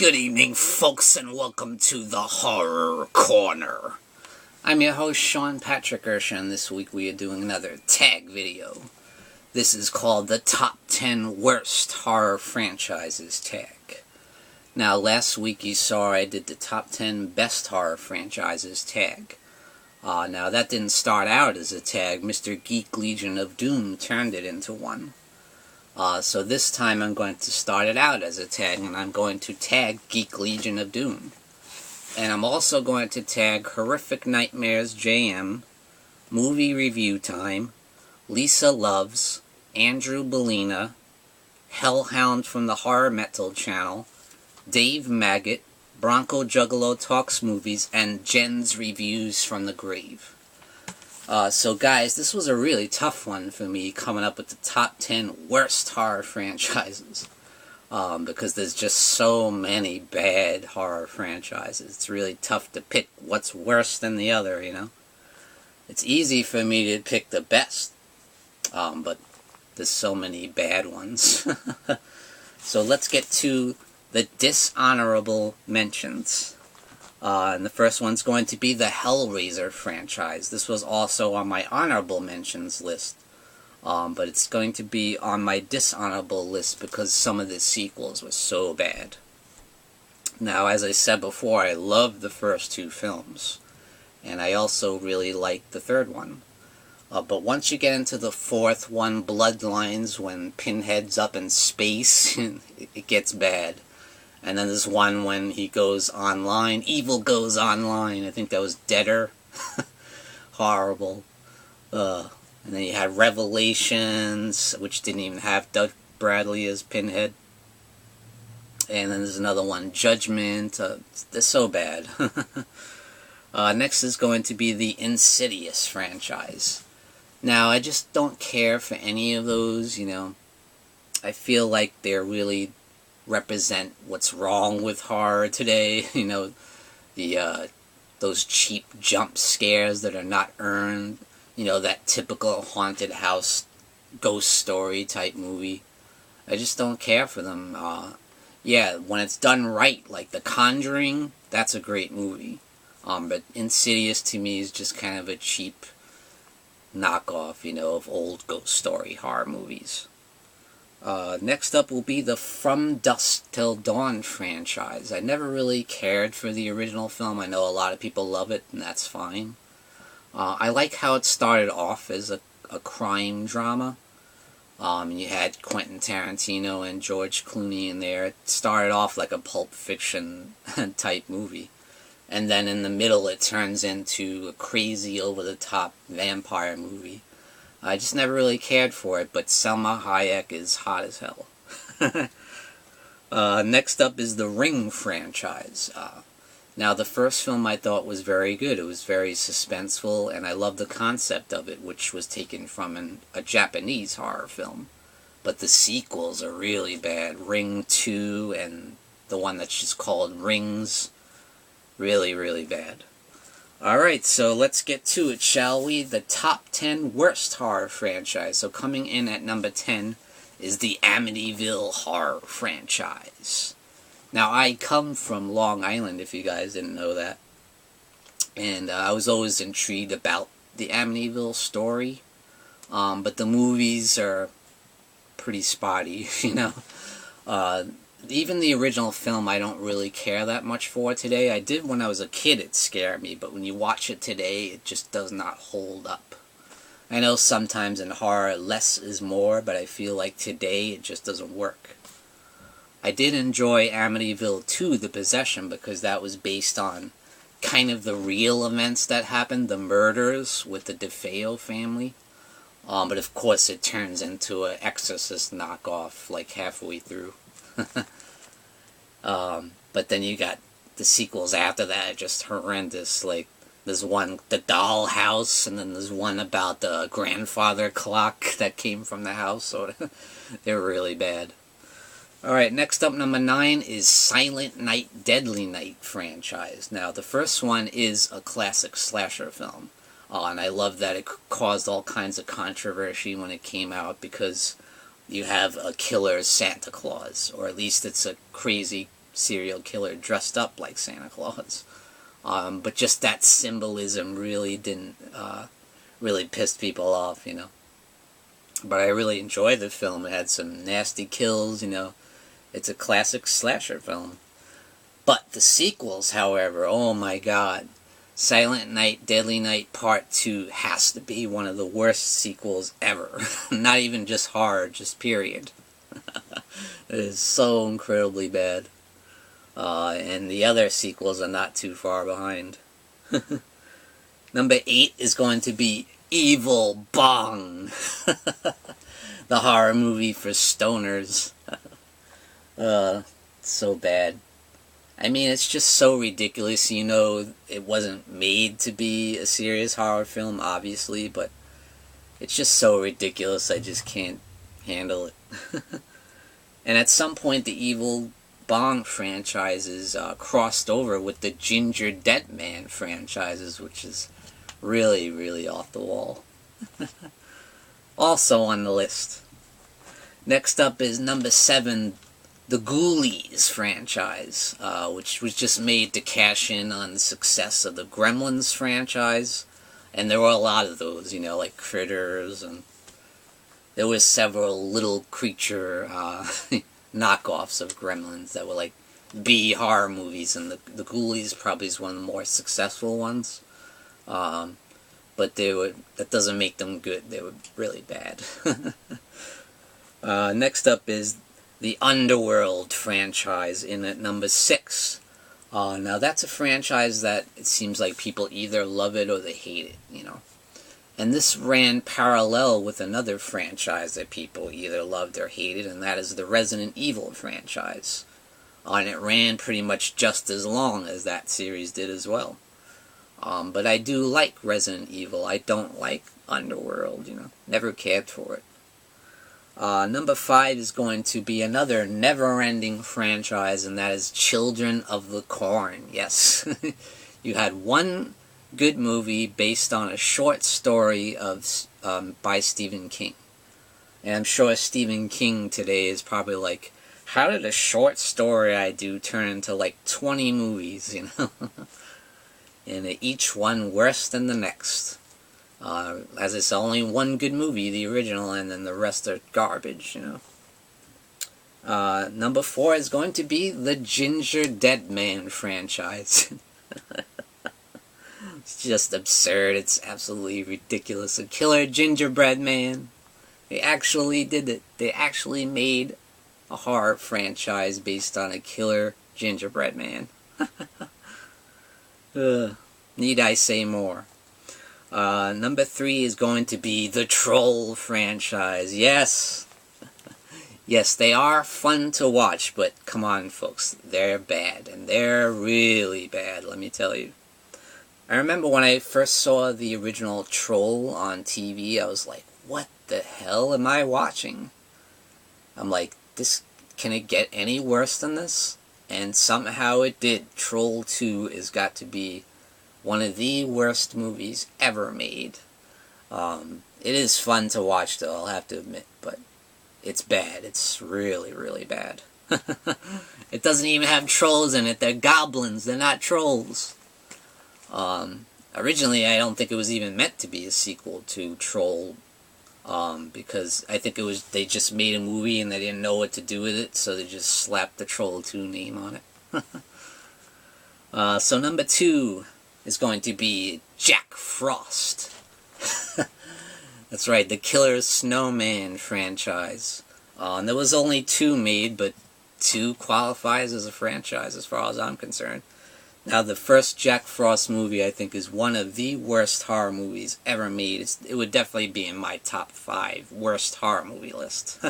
Good evening, folks, and welcome to the Horror Corner. I'm your host, Sean Patrick Erschen. This week we are doing another tag video. This is called the Top 10 Worst Horror Franchises tag. Now, last week you saw I did the Top 10 Best Horror Franchises tag. Now, that didn't start out as a tag. Mr. Geek Legion of Doom turned it into one. So this time I'm going to start it out as a tag, and I'm going to tag Geek Legion of Doom. And I'm also going to tag Horrific Nightmares JM, Movie Review Time, Lisa Loves, ANDREWBALLINA, Hellhound from the HorrorMetal channel, Dave Maggot, BRONCOJUGGALOTALKSMOVIES, and Jen's Reviews from the Grave. So guys, this was a really tough one for me, coming up with the top 10 worst horror franchises. Because there's just so many bad horror franchises. It's really tough to pick what's worse than the other, you know? It's easy for me to pick the best, but there's so many bad ones. So let's get to the dishonorable mentions. And the first one's going to be the Hellraiser franchise. This was also on my honorable mentions list. But it's going to be on my dishonorable list because some of the sequels were so bad. Now, as I said before, I loved the first two films. And I also really liked the third one. But once you get into the fourth one, Bloodlines, when Pinhead's up in space, it gets bad. And then there's one when he goes online. Evil goes online. I think that was Deader. Horrible. And then you had Revelations, which didn't even have Doug Bradley as Pinhead. And then there's another one, Judgment. They're so bad. Next is going to be the Insidious franchise. Now, I just don't care for any of those, you know. I feel like they're really represent what's wrong with horror today. You know, those cheap jump scares that are not earned. You know, that typical haunted house ghost story type movie. I just don't care for them. Yeah, when it's done right, like The Conjuring, that's a great movie. But Insidious to me is just kind of a cheap knockoff, you know, of old ghost story horror movies. Next up will be the From Dusk Till Dawn franchise. I never really cared for the original film. I know a lot of people love it, and that's fine. I like how it started off as a crime drama. You had Quentin Tarantino and George Clooney in there. It started off like a Pulp Fiction type movie. And then in the middle it turns into a crazy over-the-top vampire movie. I just never really cared for it, but Salma Hayek is hot as hell. Next up is the Ring franchise. Now, the first film I thought was very good. It was very suspenseful, and I loved the concept of it, which was taken from a Japanese horror film. But the sequels are really bad. Ring 2 and the one that's just called Rings. Really, really bad. Alright, so let's get to it, shall we? The top 10 worst horror franchise. So coming in at number 10 is the Amityville horror franchise. Now, I come from Long Island, if you guys didn't know that. And I was always intrigued about the Amityville story. But the movies are pretty spotty, you know. Even the original film I don't really care that much for today. I did when I was a kid, it scared me, but when you watch it today, it just does not hold up. I know sometimes in horror, less is more, but I feel like today it just doesn't work. I did enjoy Amityville 2, The Possession, because that was based on kind of the real events that happened, the murders with the DeFeo family. But of course it turns into an Exorcist knockoff like halfway through. But then you got the sequels after that, just horrendous. Like, there's one, The Doll House, and then there's one about the grandfather clock that came from the house, so they're really bad. Alright, next up, number 9 is Silent Night, Deadly Night franchise. Now, the first one is a classic slasher film. And I love that it caused all kinds of controversy when it came out, because you have a killer Santa Claus, or at least it's a crazy serial killer dressed up like Santa Claus. But just that symbolism really didn't, really pissed people off, you know. But I really enjoyed the film. It had some nasty kills, you know. It's a classic slasher film. But the sequels, however, oh my god. Silent Night, Deadly Night Part 2 has to be one of the worst sequels ever. Not even just horror, just period. It is so incredibly bad. And the other sequels are not too far behind. Number 8 is going to be Evil Bong. The horror movie for stoners. So bad. I mean, it's just so ridiculous. You know, it wasn't made to be a serious horror film, obviously, but it's just so ridiculous, I just can't handle it. And at some point, the Evil Bong franchises crossed over with the Ginger Dead Man franchises, which is really, really off the wall. Also on the list. Next up is number 7, the Ghoulies franchise, which was just made to cash in on the success of the Gremlins franchise. And there were a lot of those, you know, like Critters, and there was several little creature knockoffs of Gremlins that were like B horror movies, and the Ghoulies probably is one of the more successful ones. But that doesn't make them good. They were really bad. Next up is the Underworld franchise in at number 6. Now that's a franchise that it seems like people either love it or they hate it, you know. And this ran parallel with another franchise that people either loved or hated, and that is the Resident Evil franchise. And it ran pretty much just as long as that series did as well. But I do like Resident Evil. I don't like Underworld, you know. Never cared for it. Number 5 is going to be another never-ending franchise, and that is Children of the Corn. Yes. You had one good movie based on a short story by Stephen King. And I'm sure Stephen King today is probably like, how did a short story I do turn into like 20 movies, you know? And each one worse than the next. As it's only one good movie, the original, and then the rest are garbage, you know. Number 4 is going to be the Ginger Dead Man franchise. It's just absurd. It's absolutely ridiculous. A killer gingerbread man. They actually did it. They actually made a horror franchise based on a killer gingerbread man. Need I say more? Number 3 is going to be the Troll franchise. Yes! Yes, they are fun to watch, but come on, folks. They're bad, and they're really bad, let me tell you. I remember when I first saw the original Troll on TV, I was like, what the hell am I watching? I'm like, can it get any worse than this? And somehow it did. Troll 2 has got to be one of the worst movies ever made. It is fun to watch, though, I'll have to admit, but it's bad. It's really, really bad. It doesn't even have trolls in it. They're goblins. They're not trolls. Originally, I don't think it was even meant to be a sequel to Troll, because I think they just made a movie and they didn't know what to do with it, so they just slapped the Troll 2 name on it. So number 2 is going to be Jack Frost. That's right, the Killer Snowman franchise. And there was only 2 made, but 2 qualifies as a franchise as far as I'm concerned. Now, the first Jack Frost movie, I think, is one of the worst horror movies ever made. It would definitely be in my top 5 worst horror movie list.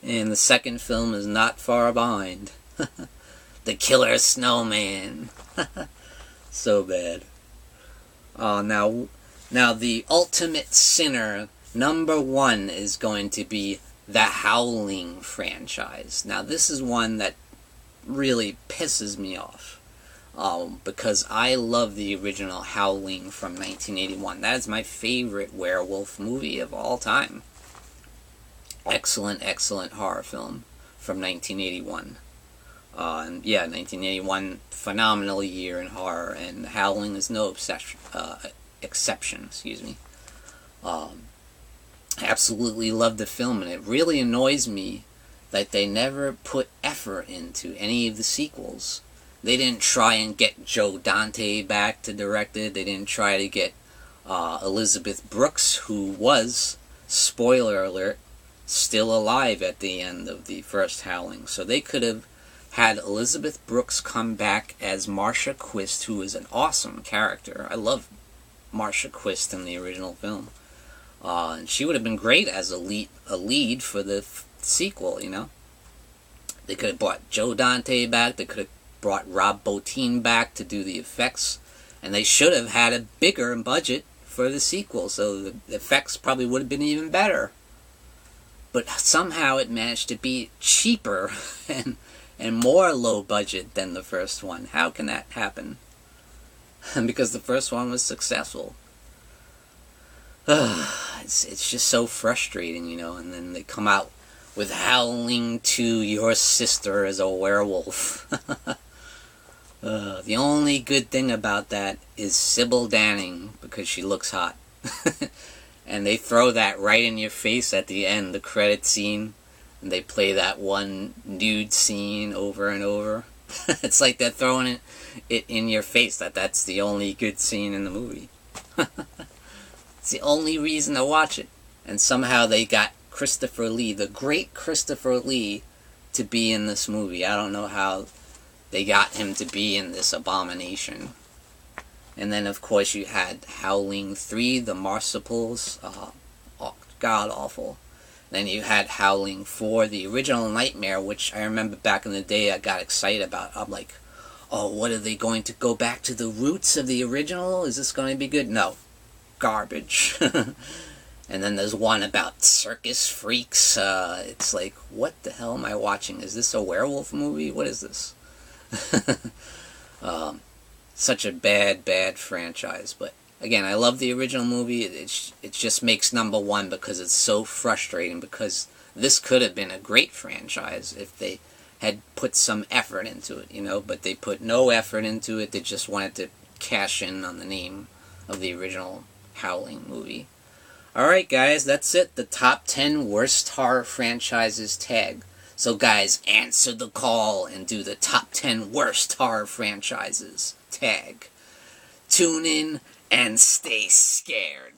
And the second film is not far behind. The Killer Snowman. So bad. Now the ultimate sinner, number 1, is going to be the Howling franchise. Now, this is one that really pisses me off. Because I love the original Howling from 1981. That is my favorite werewolf movie of all time. Excellent, excellent horror film from 1981. And yeah, 1981, phenomenal year in horror, and Howling is no exception. Excuse me. Absolutely love the film, and it really annoys me that they never put effort into any of the sequels. They didn't try and get Joe Dante back to direct it. They didn't try to get Elizabeth Brooks, who was, spoiler alert, still alive at the end of the first Howling. So they could have had Elizabeth Brooks come back as Marcia Quist, who is an awesome character. I love Marcia Quist in the original film. And she would have been great as a lead for the sequel, you know. They could have brought Joe Dante back. They could have brought Rob Bottin back to do the effects. And they should have had a bigger budget for the sequel, so the effects probably would have been even better. But somehow it managed to be cheaper and more low budget than the first one. How can that happen? Because the first one was successful. It's just so frustrating, you know. And then they come out with Howling 2, Your Sister as a Werewolf. The only good thing about that is Sybil Danning, because she looks hot. And they throw that right in your face at the end, the credit scene. And they play that one nude scene over and over. It's like they're throwing it in your face that's the only good scene in the movie. It's the only reason to watch it. And somehow they got Christopher Lee, the great Christopher Lee, to be in this movie. I don't know how they got him to be in this abomination. And then, of course, you had Howling 3, The Marsupils. God-awful. Then you had Howling 4, the original Nightmare, which I remember back in the day I got excited about. I'm like, oh, what are they going to go back to the roots of the original? Is this going to be good? No. Garbage. And then there's one about circus freaks. It's like, what the hell am I watching? Is this a werewolf movie? What is this? Such a bad franchise. But again, I love the original movie. It just makes number one because it's so frustrating, because this could have been a great franchise if they had put some effort into it, you know, but they put no effort into it. They just wanted to cash in on the name of the original Howling movie. Alright guys, that's it. The top 10 worst horror franchises tag. So guys, answer the call and do the top 10 worst horror franchises tag. Tune in and stay scared.